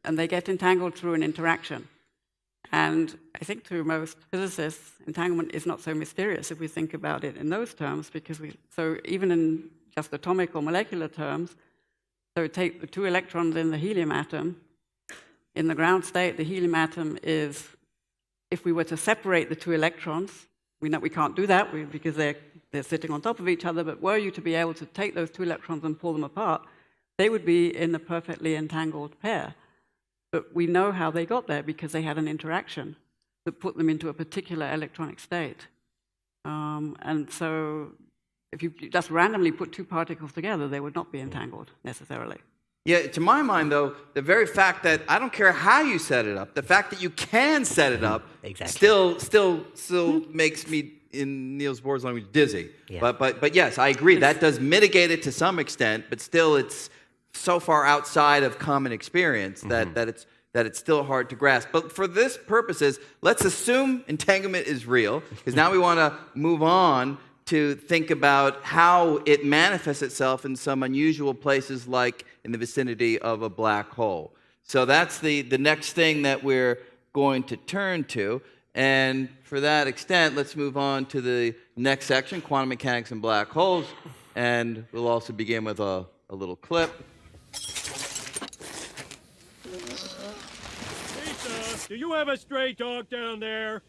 and they get entangled through an interaction. And I think to most physicists, entanglement is not so mysterious if we think about it in those terms, because so even in just atomic or molecular terms, so take the 2 electrons in the helium atom. In the ground state, the helium atom is, if we were to separate the 2 electrons, we know we can't do that because they're sitting on top of each other, but were you to be able to take those 2 electrons and pull them apart, they would be in a perfectly entangled pair. But we know how they got there because they had an interaction that put them into a particular electronic state. And so if you just randomly put 2 particles together, they would not be entangled necessarily. Yeah, to my mind, though, the very fact that I don't care how you set it up, the fact that you can set it up still makes me, in Niels Bohr's language, dizzy. Yeah. But yes, I agree. That does mitigate it to some extent, but still it's so far outside of common experience that it's still hard to grasp. But for this purposes, let's assume entanglement is real, because now we want to move on to think about how it manifests itself in some unusual places, like in the vicinity of a black hole. So that's the next thing that we're going to turn to. And for that extent, let's move on to the next section, quantum mechanics and black holes. And we'll also begin with a little clip. Lisa, do you have a stray dog down there?